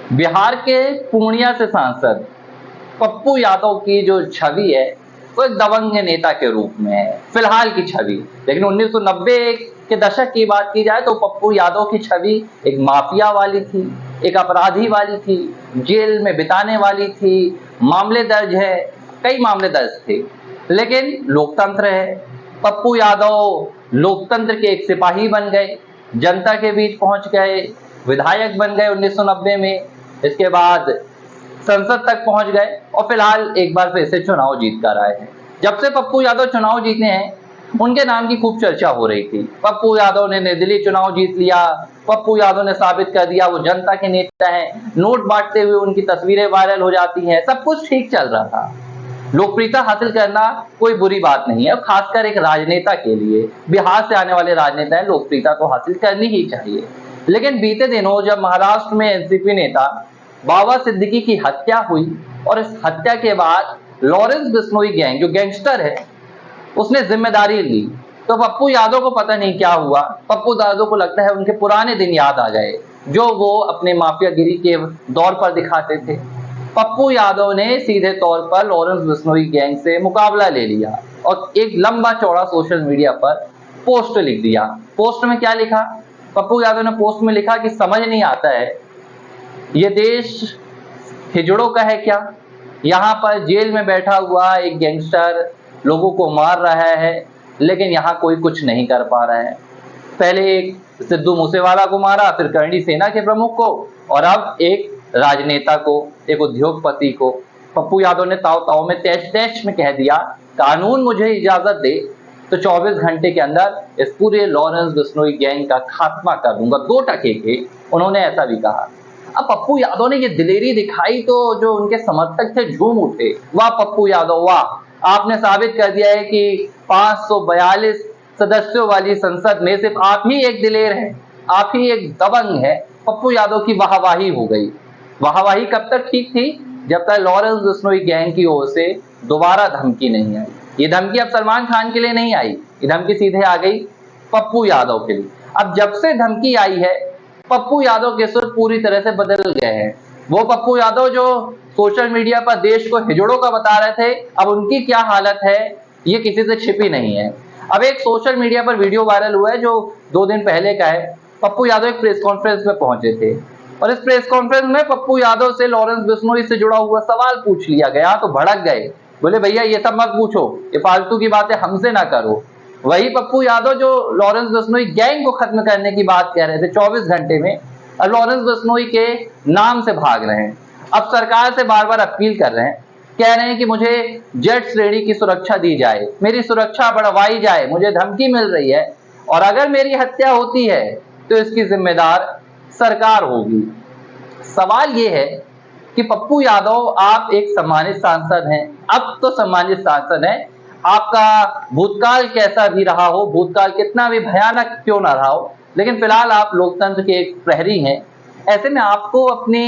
बिहार के पूर्णिया से सांसद पप्पू यादव की जो छवि है वो एक दबंग नेता के रूप में है फिलहाल की छवि। लेकिन 1990 के दशक की बात की जाए तो पप्पू यादव की छवि एक माफिया वाली थी, एक अपराधी वाली थी, जेल में बिताने वाली थी, मामले दर्ज है, कई मामले दर्ज थे। लेकिन लोकतंत्र है, पप्पू यादव लोकतंत्र के एक सिपाही बन गए, जनता के बीच पहुंच गए, विधायक बन गए 1990 में। इसके बाद संसद तक पहुंच गए और फिलहाल एक बार फिर से चुनाव जीत कर आए हैं। जब से पप्पू यादव चुनाव जीते हैं उनके नाम की खूब चर्चा हो रही थी। पप्पू यादव ने निर्दलीय चुनाव जीत लिया, पप्पू यादव ने साबित कर दिया वो जनता के नेता हैं, नोट बांटते हुए उनकी तस्वीरें वायरल हो जाती हैं, सब कुछ ठीक चल रहा था। लोकप्रियता हासिल करना कोई बुरी बात नहीं है, खासकर एक राजनेता के लिए, बिहार से आने वाले राजनेता हैं, लोकप्रियता तो हासिल करनी ही चाहिए। लेकिन बीते दिनों जब महाराष्ट्र में एनसीपी नेता बाबा सिद्दीकी की हत्या हुई और इस हत्या के बाद लॉरेंस बिश्नोई गैंग जो गैंगस्टर है उसने जिम्मेदारी ली, तो पप्पू यादव को पता नहीं क्या हुआ। पप्पू यादव को लगता है उनके पुराने दिन याद आ गए जो वो अपने माफियागिरी के दौर पर दिखाते थे। पप्पू यादव ने सीधे तौर पर लॉरेंस बिश्नोई गैंग से मुकाबला ले लिया और एक लंबा चौड़ा सोशल मीडिया पर पोस्ट लिख दिया। पोस्ट में क्या लिखा? पप्पू यादव ने पोस्ट में लिखा कि समझ नहीं आता है ये देश हिजड़ों का है क्या? यहाँ पर जेल में बैठा हुआ एक गैंगस्टर लोगों को मार रहा है लेकिन यहाँ कोई कुछ नहीं कर पा रहा है। पहले एक सिद्धू मूसेवाला को मारा, फिर करणी सेना के प्रमुख को, और अब एक राजनेता को, एक उद्योगपति को। पप्पू यादव ने ताव ताव में तैश में कह दिया कानून मुझे इजाजत दे तो 24 घंटे के अंदर इस पूरे लॉरेंस बिश्नोई गैंग का खात्मा कर दूंगा। 2 टके के उन्होंने ऐसा भी कहा। अब पप्पू यादव ने ये दिलेरी दिखाई तो जो उनके समर्थक थे झूम उठे, वाह पप्पू यादव वाह, आपने साबित कर दिया है कि 542 सदस्यों वाली संसद में सिर्फ आप ही एक दिलेर हैं, आप ही एक दबंग है। पप्पू यादव की वाहवाही हो गई। वाहवाही कब तक ठीक थी? जब तक लॉरेंस बिश्नोई गैंग की ओर से दोबारा धमकी नहीं आई। ये धमकी अब सलमान खान के लिए नहीं आई, ये धमकी सीधे आ गई पप्पू यादव के लिए। अब जब से धमकी आई है पप्पू यादव के सुर पूरी तरह से बदल गए हैं। वो पप्पू यादव जो सोशल मीडिया पर देश को हिजड़ों का बता रहे थे, अब उनकी क्या हालत है ये किसी से छिपी नहीं है। अब एक सोशल मीडिया पर वीडियो वायरल हुआ है जो 2 दिन पहले का है। पप्पू यादव एक प्रेस कॉन्फ्रेंस में पहुंचे थे और इस प्रेस कॉन्फ्रेंस में पप्पू यादव से लॉरेंस बिश्नोई से जुड़ा हुआ सवाल पूछ लिया गया तो भड़क गए, बोले भैया ये सब मत पूछो, ये फालतू की बातें हमसे ना करो। वही पप्पू यादव जो लॉरेंस बिश्नोई गैंग को खत्म करने की बात कह रहे थे 24 घंटे में, और लॉरेंस बिश्नोई के नाम से भाग रहे हैं। अब सरकार से बार बार अपील कर रहे हैं, कह रहे हैं कि मुझे जेट श्रेणी की सुरक्षा दी जाए, मेरी सुरक्षा बढ़वाई जाए, मुझे धमकी मिल रही है और अगर मेरी हत्या होती है तो इसकी जिम्मेदार सरकार होगी। सवाल ये है कि पप्पू यादव आप एक सम्मानित सांसद हैं, अब तो सम्मानित सांसद हैं, आपका भूतकाल कैसा भी रहा हो, भूतकाल कितना भी भयानक क्यों ना रहा हो, लेकिन फिलहाल आप लोकतंत्र के एक प्रहरी हैं। ऐसे में आपको अपने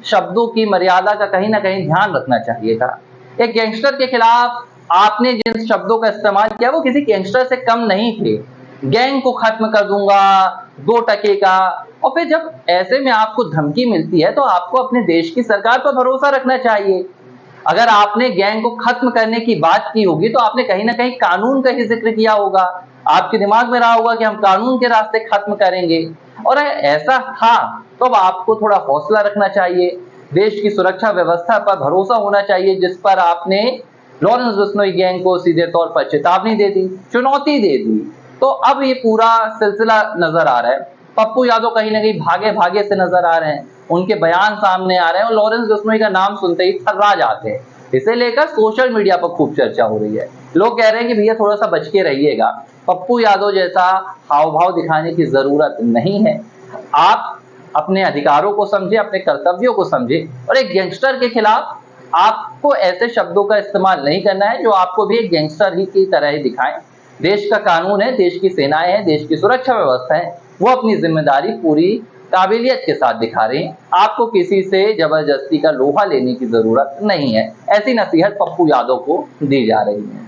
शब्दों की मर्यादा का कहीं ना कहीं ध्यान रखना चाहिए था। एक गैंगस्टर के खिलाफ आपने जिन शब्दों का इस्तेमाल किया वो किसी गैंगस्टर से कम नहीं थे। गैंग को खत्म कर दूंगा, 2 टके का। और फिर जब ऐसे में आपको धमकी मिलती है तो आपको अपने देश की सरकार पर भरोसा रखना चाहिए। अगर आपने गैंग को खत्म करने की बात की होगी तो आपने कहीं ना कहीं कानून का ही जिक्र किया होगा, आपके दिमाग में रहा होगा कि हम कानून के रास्ते खत्म करेंगे। और ऐसा था तो अब आपको थोड़ा हौसला रखना चाहिए, देश की सुरक्षा व्यवस्था पर भरोसा होना चाहिए जिस पर आपने लॉरेंस बिश्नोई गैंग को सीधे तौर पर चेतावनी दे दी, चुनौती दे दी। तो अब ये पूरा सिलसिला नजर आ रहा है। पप्पू यादव कहीं ना कहीं भागे भागे से नजर आ रहे हैं, उनके बयान सामने आ रहे हैं और लॉरेंस बिश्नोई का नाम सुनते ही थर्रा जाते हैं। इसे लेकर सोशल मीडिया पर खूब चर्चा हो रही है। लोग कह रहे हैं कि भैया थोड़ा सा बच के रहिएगा, पप्पू यादव जैसा हाव भाव दिखाने की जरूरत नहीं है। आप अपने अधिकारों को समझे, अपने कर्तव्यों को समझे और एक गैंगस्टर के खिलाफ आपको ऐसे शब्दों का इस्तेमाल नहीं करना है जो आपको भी एक गैंगस्टर ही की तरह ही दिखाएं। देश का कानून है, देश की सेनाएं हैं, देश की सुरक्षा व्यवस्था है, वो अपनी जिम्मेदारी पूरी काबिलियत के साथ दिखा रहे हैं। आपको किसी से जबरदस्ती का लोहा लेने की जरूरत नहीं है। ऐसी नसीहत पप्पू यादव को दी जा रही है।